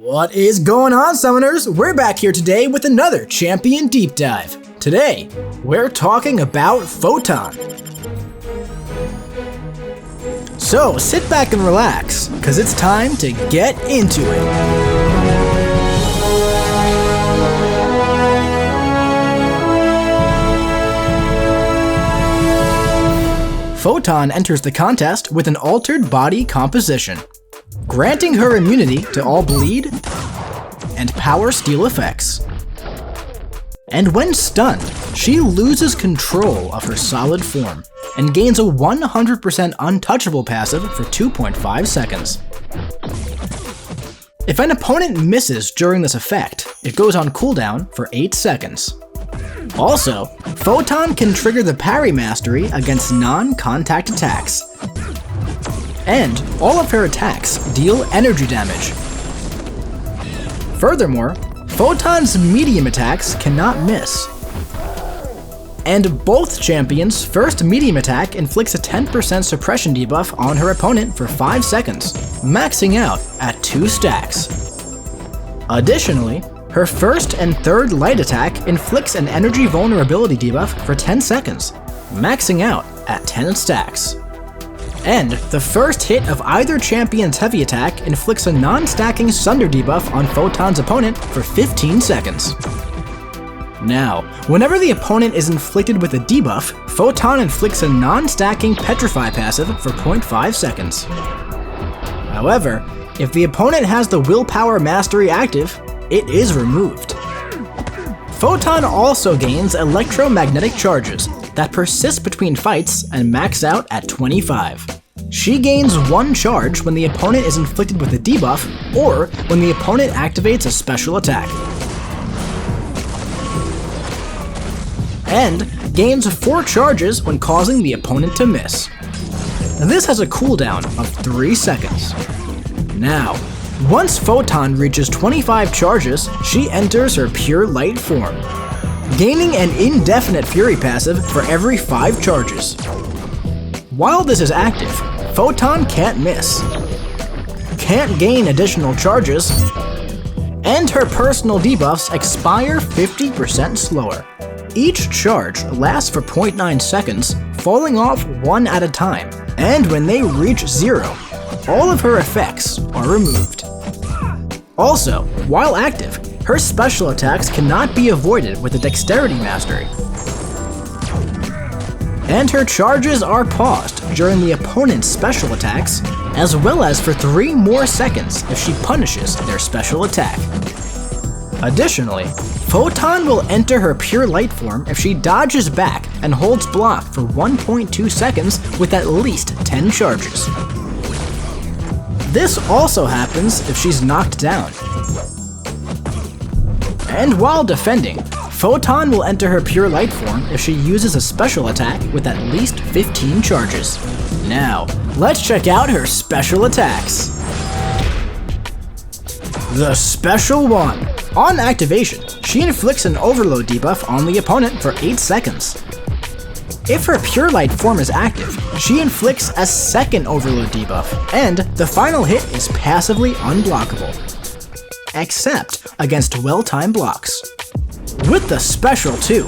What is going on, Summoners? We're back here today with another Champion Deep Dive. Today, we're talking about Photon. So sit back and relax, because it's time to get into it. Photon enters the contest with an altered body composition, granting her immunity to all bleed and power steal effects. And when stunned, she loses control of her solid form and gains a 100% untouchable passive for 2.5 seconds. If an opponent misses during this effect, it goes on cooldown for 8 seconds. Also, Photon can trigger the parry mastery against non-contact attacks, and all of her attacks deal energy damage. Furthermore, Photon's medium attacks cannot miss. And both champions' first medium attack inflicts a 10% suppression debuff on her opponent for 5 seconds, maxing out at 2 stacks. Additionally, her first and third light attack inflicts an energy vulnerability debuff for 10 seconds, maxing out at 10 stacks. And the first hit of either champion's heavy attack inflicts a non-stacking Sunder debuff on Photon's opponent for 15 seconds. Now, whenever the opponent is inflicted with a debuff, Photon inflicts a non-stacking Petrify passive for 0.5 seconds. However, if the opponent has the Willpower Mastery active, it is removed. Photon also gains Electromagnetic Charges that persist between fights and max out at 25. She gains 1 charge when the opponent is inflicted with a debuff or when the opponent activates a special attack. And gains 4 charges when causing the opponent to miss. This has a cooldown of 3 seconds. Now, once Photon reaches 25 charges, she enters her pure light form, gaining an indefinite fury passive for every 5 charges. While this is active, Photon can't miss, can't gain additional charges, and her personal debuffs expire 50% slower. Each charge lasts for 0.9 seconds, falling off 1 at a time, and when they reach 0, all of her effects are removed. Also, while active, her special attacks cannot be avoided with a Dexterity Mastery. And her charges are paused during the opponent's special attacks, as well as for 3 more seconds if she punishes their special attack. Additionally, Photon will enter her pure light form if she dodges back and holds block for 1.2 seconds with at least 10 charges. This also happens if she's knocked down. And while defending, Photon will enter her pure light form if she uses a special attack with at least 15 charges. Now, let's check out her special attacks. The Special 1. On activation, she inflicts an overload debuff on the opponent for 8 seconds. If her pure light form is active, she inflicts a second overload debuff, and the final hit is passively unblockable, except against well-timed blocks. With the Special 2,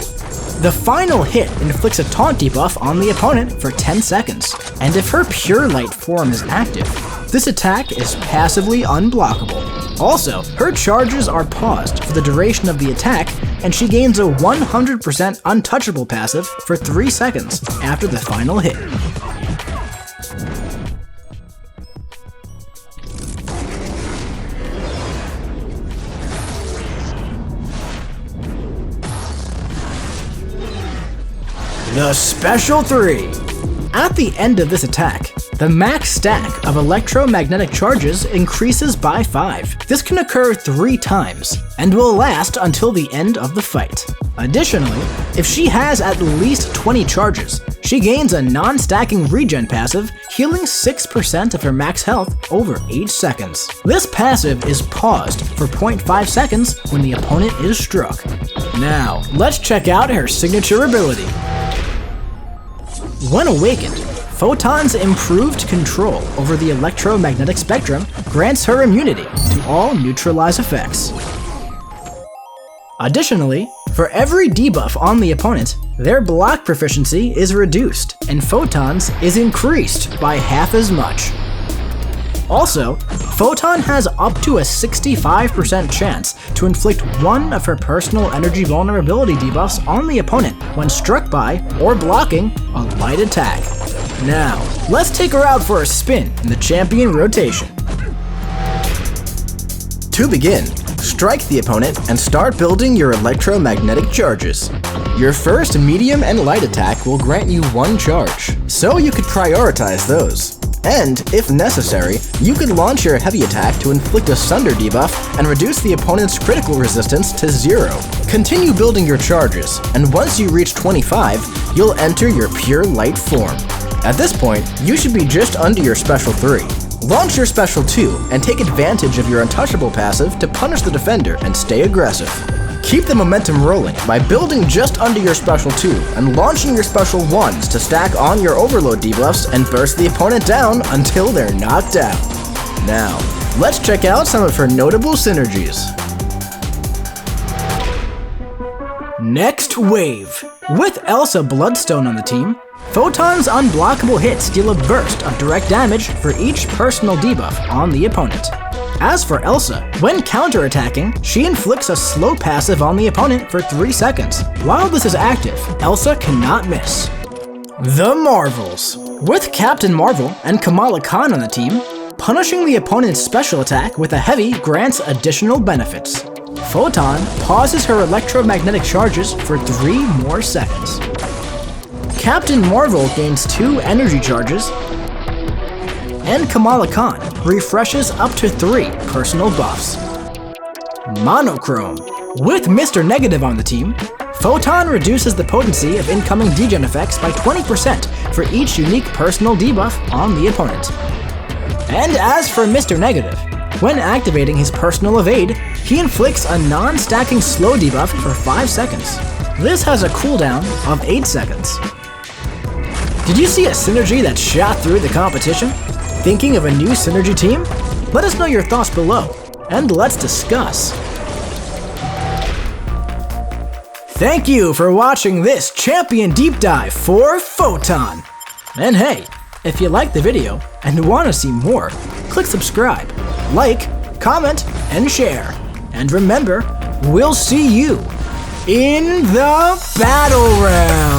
the final hit inflicts a taunt debuff on the opponent for 10 seconds, and if her pure light form is active, this attack is passively unblockable. Also, her charges are paused for the duration of the attack, and she gains a 100% untouchable passive for 3 seconds after the final hit. The Special 3. At the end of this attack, the max stack of electromagnetic charges increases by 5. This can occur 3 times, and will last until the end of the fight. Additionally, if she has at least 20 charges, she gains a non-stacking regen passive, healing 6% of her max health over 8 seconds. This passive is paused for 0.5 seconds when the opponent is struck. Now, let's check out her signature ability. When awakened, Photon's improved control over the electromagnetic spectrum grants her immunity to all neutralize effects. Additionally, for every debuff on the opponent, their block proficiency is reduced, and Photon's is increased by half as much. Also, Photon has up to a 65% chance to inflict one of her personal energy vulnerability debuffs on the opponent when struck by or blocking a light attack. Now, let's take her out for a spin in the champion rotation. To begin, strike the opponent and start building your electromagnetic charges. Your first medium and light attack will grant you 1 charge, so you could prioritize those. And, if necessary, you could launch your heavy attack to inflict a Sunder debuff and reduce the opponent's critical resistance to 0. Continue building your charges, and once you reach 25, you'll enter your pure light form. At this point, you should be just under your special 3. Launch your special 2 and take advantage of your untouchable passive to punish the defender and stay aggressive. Keep the momentum rolling by building just under your special 2 and launching your special 1s to stack on your overload debuffs and burst the opponent down until they're knocked out. Now, let's check out some of her notable synergies. Next wave. With Elsa Bloodstone on the team, Photon's unblockable hits deal a burst of direct damage for each personal debuff on the opponent. As for Elsa, when counterattacking, she inflicts a slow passive on the opponent for 3 seconds. While this is active, Elsa cannot miss. The Marvels. With Captain Marvel and Kamala Khan on the team, punishing the opponent's special attack with a heavy grants additional benefits. Photon pauses her electromagnetic charges for 3 more seconds. Captain Marvel gains 2 energy charges, and Kamala Khan refreshes up to 3 personal buffs. Monochrome. With Mr. Negative on the team, Photon reduces the potency of incoming degen effects by 20% for each unique personal debuff on the opponent. And as for Mr. Negative, when activating his personal evade, he inflicts a non-stacking slow debuff for 5 seconds. This has a cooldown of 8 seconds. Did you see a synergy that shot through the competition? Thinking of a new synergy team? Let us know your thoughts below, and let's discuss. Thank you for watching this champion deep dive for Photon. And hey, if you liked the video and want to see more, click subscribe, like, comment, and share. And remember, we'll see you in the Battlerealm.